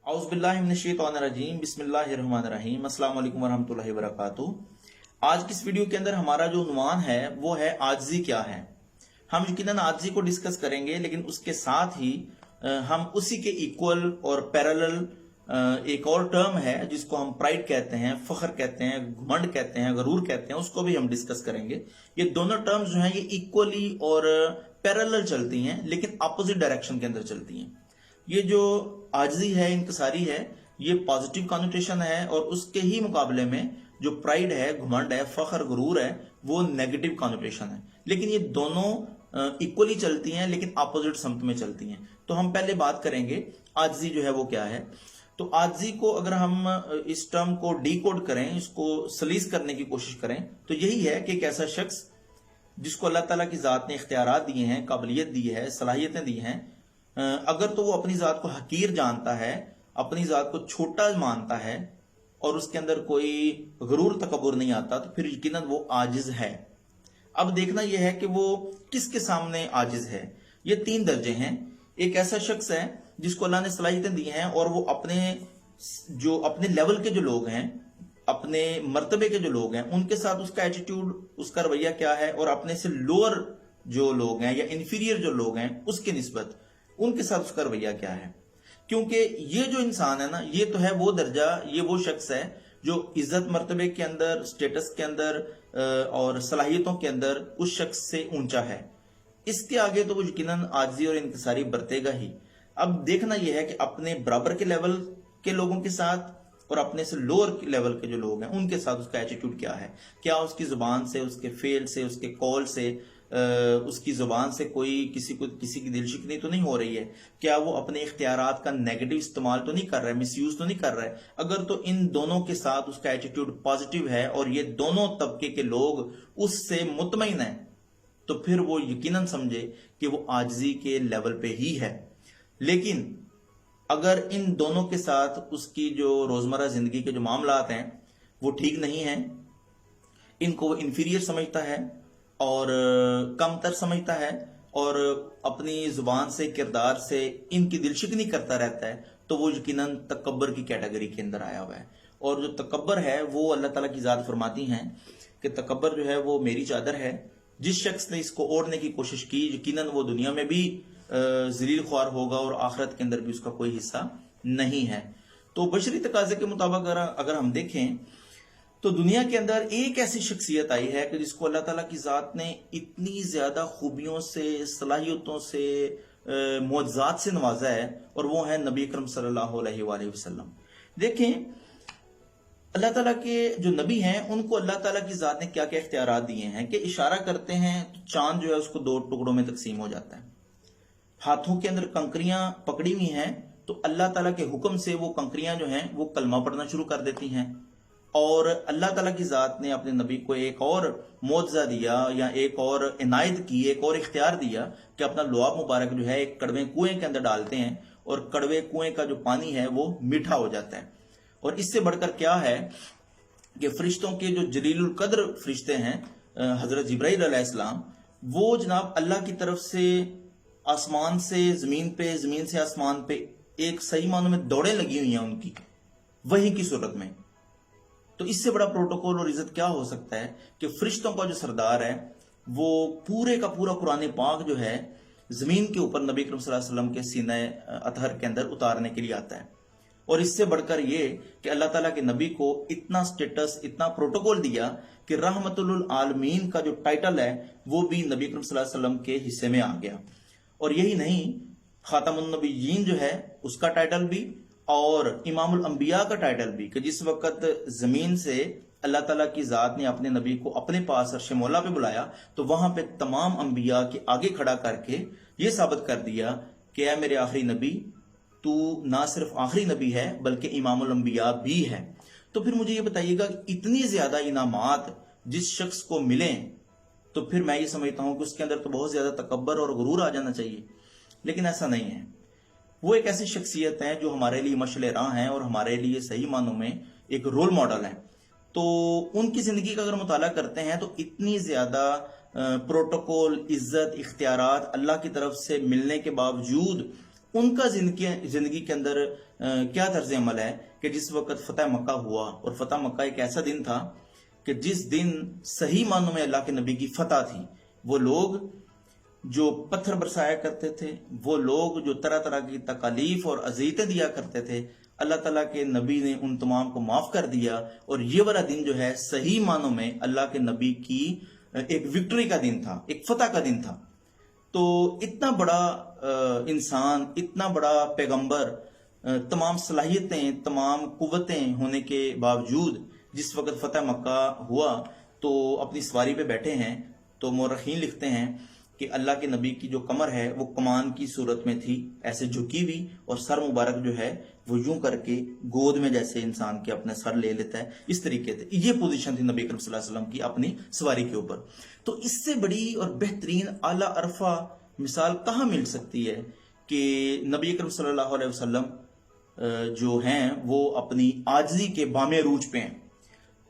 औज़ुबिल्लाहिमिनश्शैतानिर्रजीम बिस्मिल्लाहिर्रहमानिर्रहीम अस्सलाम वालेकुम वरहमतुल्लाहि वबरकातुहू। आज की इस वीडियो के अंदर हमारा जो उन्वान है वो है आजिज़ी क्या है। हम यकीनन आजिज़ी को डिस्कस करेंगे, लेकिन उसके साथ ही हम उसी के इक्वल और पैरेलल एक और टर्म है जिसको हम प्राइड कहते हैं, फख्र कहते हैं, घमंड कहते हैं, गरूर कहते हैं, उसको भी हम डिस्कस करेंगे। ये दोनों टर्म्स जो हैं ये इक्वली और पैरेलल चलती हैं, लेकिन अपोजिट डायरेक्शन के अंदर चलती हैं। ये जो आजिज़ी है, इंकसारी है, ये पॉजिटिव कॉनोटेशन है, और उसके ही मुकाबले में जो प्राइड है, घमंड है, फख्र, गुरूर है, वो नेगेटिव कॉनोटेशन है। लेकिन ये दोनों इक्वली चलती हैं, लेकिन अपोजिट समत में चलती हैं। तो हम पहले बात करेंगे आजिज़ी जो है वो क्या है। तो आजिज़ी को अगर हम इस टर्म को डीकोड करें, इसको सलीस करने की कोशिश करें, तो यही है कि एक ऐसा शख्स जिसको अल्लाह ताला की जात ने इख्तियारात दिए हैं, काबिलियत दी है, सलाहियतें दी हैं, अगर तो वो अपनी जात को हकीर जानता है, अपनी जात को छोटा मानता है और उसके अंदर कोई गरूर तकब्बुर नहीं आता, तो फिर यकीनन वो आजिज है। अब देखना यह है कि वो किसके सामने आजिज है। ये तीन दर्जे हैं। एक ऐसा शख्स है जिसको अल्लाह ने सलाहियतें दी हैं और वो अपने लेवल के जो लोग हैं, अपने मर्तबे के जो लोग हैं, उनके साथ उसका एटीट्यूड, उसका रवैया क्या है, और अपने से लोअर जो लोग हैं या इंफीरियर जो लोग हैं उसके निस्बत उनके साथ उसका रवैया क्या है। क्योंकि ये जो इंसान है ना, ये तो है वो दर्जा, ये वो शख्स है जो इज्जत मर्तबे के अंदर, स्टेटस के अंदर और सलाहियतों के अंदर उस शख्स से ऊंचा है। इसके आगे तो वो यकीनन आजिज़ी और इंकिसारी बरतेगा ही। अब देखना यह है कि अपने बराबर के लेवल के लोगों के साथ और अपने से लोअर लेवल के जो लोग हैं उनके साथ उसका एटीट्यूड क्या है। क्या उसकी जुबान से, उसके फेल से, उसके कॉल से, उसकी जुबान से किसी की दिल शिकनी तो नहीं हो रही है। क्या वो अपने इख्तियारात का नेगेटिव इस्तेमाल तो नहीं कर रहा है, मिसयूज तो नहीं कर रहा है। अगर तो इन दोनों के साथ उसका एटीट्यूड पॉजिटिव है और ये दोनों तबके के लोग उससे मुतमईन है, तो फिर वो यकीनन समझे कि वो आजिज़ी के लेवल पे ही है। लेकिन अगर इन दोनों के साथ उसकी जो रोजमर्रा जिंदगी के जो मामलात हैं वो ठीक नहीं है, इनको वो इंफीरियर समझता है और कमतर समझता है और अपनी जुबान से, किरदार से इनकी दिलशिकनी करता रहता है, तो वो यकीनन तकब्बर की कैटेगरी के अंदर आया हुआ है। और जो तकब्बर है वो अल्लाह ताला की जात फरमाती हैं कि तकब्बर जो है वो मेरी चादर है। जिस शख्स ने इसको ओढ़ने की कोशिश की, यकीनन वो दुनिया में भी जलील ख्वार होगा और आखिरत के अंदर भी उसका कोई हिस्सा नहीं है। तो बशरी तकाजे के मुताबिक अगर हम देखें तो दुनिया के अंदर एक ऐसी शख्सियत आई है कि जिसको अल्लाह ताला की जात ने इतनी ज्यादा खूबियों से, सलाहियतों से, मोअज़्ज़ात से नवाजा है, और वो है नबी अकरम सल्लल्लाहु अलैहि वसल्लम। देखें अल्लाह ताला के जो नबी हैं उनको अल्लाह ताला की जात ने क्या क्या इख्तियारात दिए हैं कि इशारा करते हैं तो चांद जो है उसको दो टुकड़ों में तकसीम हो जाता है। हाथों के अंदर कंकरियां पकड़ी हुई हैं, तो अल्लाह ताला के हुक्म से वो कंकरियां जो हैं वो कलमा पढ़ना शुरू कर देती हैं। और अल्लाह ताला की जात ने अपने नबी को एक और मोअज़्ज़ा दिया या एक और इनायत की, एक और इख्तियार दिया कि अपना लुआब मुबारक जो है एक कड़वे कुएं के अंदर डालते हैं और कड़वे कुएं का जो पानी है वो मीठा हो जाता है। और इससे बढ़कर क्या है कि फरिश्तों के जो जलीलुल कद्र फरिश्ते हैं, हजरत जिब्राइल अलैहिस्सलाम, वो जनाब अल्लाह की तरफ से आसमान से जमीन पे, जमीन से आसमान पे एक सही मानों में दौड़े लगी हुई हैं उनकी वही की सूरत में। तो इससे बड़ा प्रोटोकॉल और इज्जत क्या हो सकता है कि फरिश्तों का जो सरदार है वो पूरे का पूरा कुरान पाक जो है जमीन के ऊपर नबी करीम सल्लल्लाहु अलैहि वसल्लम के सीने अतहर के अंदर उतारने के लिए आता है। और इससे बढ़कर ये कि अल्लाह ताला के नबी को इतना स्टेटस, इतना प्रोटोकॉल दिया कि रहमतुल आलमीन का जो टाइटल है वो भी नबी करीम सल्लल्लाहु अलैहि वसल्लम के हिस्से में आ गया। और यही नहीं, खातमुन नबिय्यीन जो है उसका टाइटल भी और इमामुल अंबिया का टाइटल भी, कि जिस वक्त जमीन से अल्लाह ताला की जात ने अपने नबी को अपने पास अर्श मौला पे बुलाया, तो वहां पे तमाम अंबिया के आगे खड़ा करके ये साबित कर दिया कि ऐ मेरे आखिरी नबी, तू ना सिर्फ आखिरी नबी है बल्कि इमामुल अंबिया भी है। तो फिर मुझे ये बताइएगा, इतनी ज्यादा इनामात जिस शख्स को मिले, तो फिर मैं ये समझता हूं कि उसके अंदर तो बहुत ज्यादा तकब्बर और गुरूर आ जाना चाहिए। लेकिन ऐसा नहीं है। वो एक ऐसी शख्सियत है जो हमारे लिए मशअल राह है और हमारे लिए सही मानों में एक रोल मॉडल है। तो उनकी जिंदगी का अगर मुताला करते हैं तो इतनी ज्यादा प्रोटोकॉल, इज्जत, इख्तियारात अल्लाह की तरफ से मिलने के बावजूद ان کا زندگی کے اندر کیا طرز عمل ہے کہ جس وقت فتح مکہ ہوا، اور فتح مکہ ایک ایسا دن تھا کہ جس دن صحیح معنوں میں اللہ کے نبی کی فتح تھی. وہ لوگ جو پتھر برسایا کرتے تھے، وہ لوگ جو طرح طرح کی تکالیف اور اذیتیں دیا کرتے تھے، اللہ تعالیٰ کے نبی نے ان تمام کو معاف کر دیا. اور یہ والا دن جو ہے صحیح معنوں میں اللہ کے نبی کی ایک وکٹری کا دن تھا، ایک فتح کا دن تھا. تو اتنا بڑا انسان، اتنا بڑا پیغمبر، تمام صلاحیتیں، تمام قوتیں ہونے کے باوجود جس وقت فتح مکہ ہوا تو اپنی سواری پہ بیٹھے ہیں، تو مورخین لکھتے ہیں کہ اللہ کے نبی کی جو کمر ہے وہ کمان کی صورت میں تھی، ایسے جھکی ہوئی، اور سر مبارک جو ہے وہ یوں کر کے گود میں جیسے انسان کے اپنے سر لے لیتا ہے، اس طریقے سے یہ پوزیشن تھی نبی کریم صلی اللہ علیہ وسلم کی اپنی سواری کے اوپر. تو اس سے بڑی اور بہترین اعلیٰ عرفہ مثال کہاں مل سکتی ہے کہ نبی کریم صلی اللہ علیہ وسلم جو ہیں وہ اپنی عاجزی کے بام عروج پہ ہیں.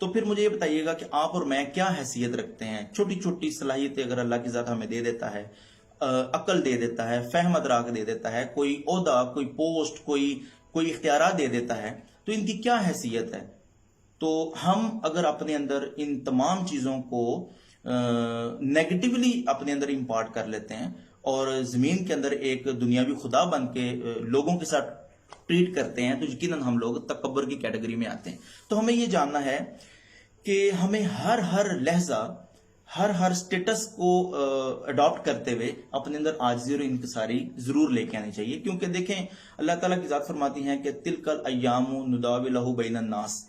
تو پھر مجھے یہ بتائیے گا کہ آپ اور میں کیا حیثیت رکھتے ہیں؟ چھوٹی چھوٹی صلاحیتیں اگر اللہ کی ذات ہمیں دے دیتا ہے، عقل دے دیتا ہے، فہم ادراک دے دیتا ہے، کوئی عہدہ، کوئی پوسٹ، کوئی اختیارات دے دیتا ہے، تو ان کی کیا حیثیت ہے؟ تو ہم اگر اپنے اندر ان تمام چیزوں کو نیگیٹیولی اپنے اندر امپارٹ کر لیتے ہیں اور زمین کے اندر ایک دنیاوی خدا بن کے لوگوں کے ساتھ ٹریٹ کرتے ہیں، تو یقیناً ہم لوگ تکبر کی کیٹیگری میں آتے ہیں. تو ہمیں یہ جاننا ہے کہ ہمیں ہر لہجہ، ہر سٹیٹس کو اڈاپٹ کرتے ہوئے اپنے اندر عاجزی اور انکساری ضرور لے کے آنی چاہیے. کیونکہ دیکھیں اللہ تعالیٰ کی ذات فرماتی ہیں کہ تلک الایام نداولہ بین الناس،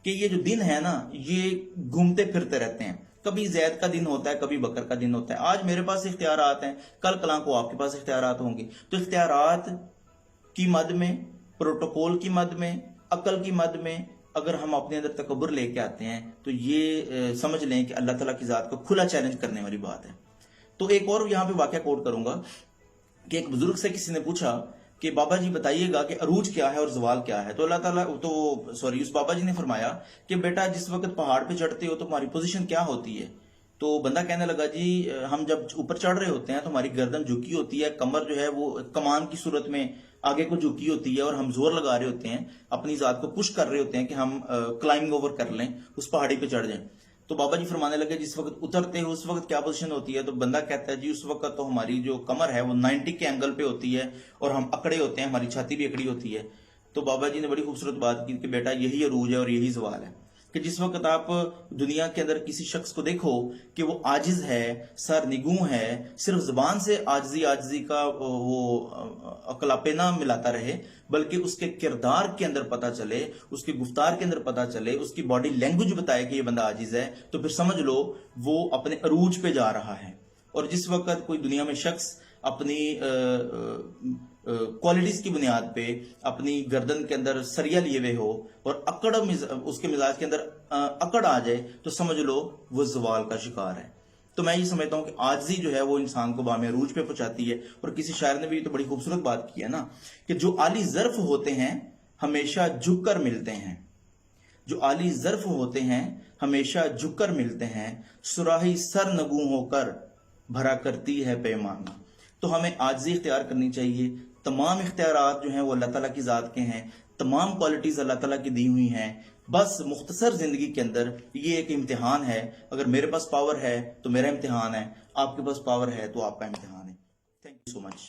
کہ یہ جو دن ہے نا یہ گھومتے پھرتے رہتے ہیں. کبھی زید کا دن ہوتا ہے، کبھی بکر کا دن ہوتا ہے. آج میرے پاس اختیارات ہیں، کل کلاں کو آپ کے پاس اختیارات ہوں گے. تو اختیارات کی مد میں، پروٹوکول کی مد میں، عقل کی مد میں اگر ہم اپنے اندر تکبر لے کے آتے ہیں تو یہ سمجھ لیں کہ اللہ تعالیٰ کی ذات کو کھلا چیلنج کرنے والی بات ہے. تو ایک اور یہاں پہ واقعہ کوٹ کروں گا کہ ایک بزرگ سے کسی نے پوچھا کہ بابا جی بتائیے گا کہ عروج کیا ہے اور زوال کیا ہے. تو اللہ تعالیٰ اس بابا جی نے فرمایا کہ بیٹا جس وقت پہاڑ پہ چڑھتے ہو تو تمہاری پوزیشن کیا ہوتی ہے؟ تو بندہ کہنے لگا جی ہم جب اوپر چڑھ رہے ہوتے ہیں تو ہماری گردن جھکی ہوتی ہے، کمر جو ہے وہ کمان کی صورت میں آگے کو جھکی ہوتی ہے، اور ہم زور لگا رہے ہوتے ہیں، اپنی ذات کو پش کر رہے ہوتے ہیں کہ ہم کلائمنگ اوور کر لیں، اس پہاڑی پہ چڑھ جائیں. تو بابا جی فرمانے لگے جس وقت اترتے ہو اس وقت کیا پوزیشن ہوتی ہے؟ تو بندہ کہتا ہے جی اس وقت تو ہماری جو کمر ہے وہ 90 کے اینگل پہ ہوتی ہے اور ہم اکڑے ہوتے ہیں، ہماری چھاتی بھی اکڑی ہوتی ہے. تو بابا جی نے بڑی خوبصورت بات کی کہ بیٹا یہی عروج ہے اور یہی زوال ہے، کہ جس وقت آپ دنیا کے اندر کسی شخص کو دیکھو کہ وہ عاجز ہے، سر نگوں ہے، صرف زبان سے عاجزی کا وہ اقلاپے نہ ملاتا رہے، بلکہ اس کے کردار کے اندر پتا چلے، اس کے گفتار کے اندر پتا چلے، اس کی باڈی لینگویج بتائے کہ یہ بندہ عاجز ہے، تو پھر سمجھ لو وہ اپنے عروج پہ جا رہا ہے. اور جس وقت کوئی دنیا میں شخص اپنی کوالٹیز کی بنیاد پہ اپنی گردن کے اندر سریا لیے ہوئے ہو اور اس کے مزاج کے اندر اکڑ آ جائے تو سمجھ لو وہ زوال کا شکار ہے. تو میں یہ سمجھتا ہوں کہ عاجزی جو ہے وہ انسان کو بام عروج پہ پہنچاتی ہے. اور کسی شاعر نے بھی تو بڑی خوبصورت بات کی ہے نا کہ جو عالی ظرف ہوتے ہیں ہمیشہ جھک کر ملتے ہیں، جو عالی ظرف ہوتے ہیں ہمیشہ جھک کر ملتے ہیں، سراہی سر نگوں ہو کر بھرا کرتی ہے پیمانہ. تو ہمیں عاجزی اختیار کرنی چاہیے. تمام اختیارات جو ہیں وہ اللہ تعالیٰ کی ذات کے ہیں، تمام کوالٹیز اللہ تعالیٰ کی دی ہوئی ہیں. بس مختصر زندگی کے اندر یہ ایک امتحان ہے. اگر میرے پاس پاور ہے تو میرا امتحان ہے، آپ کے پاس پاور ہے تو آپ کا امتحان ہے. Thank you so much.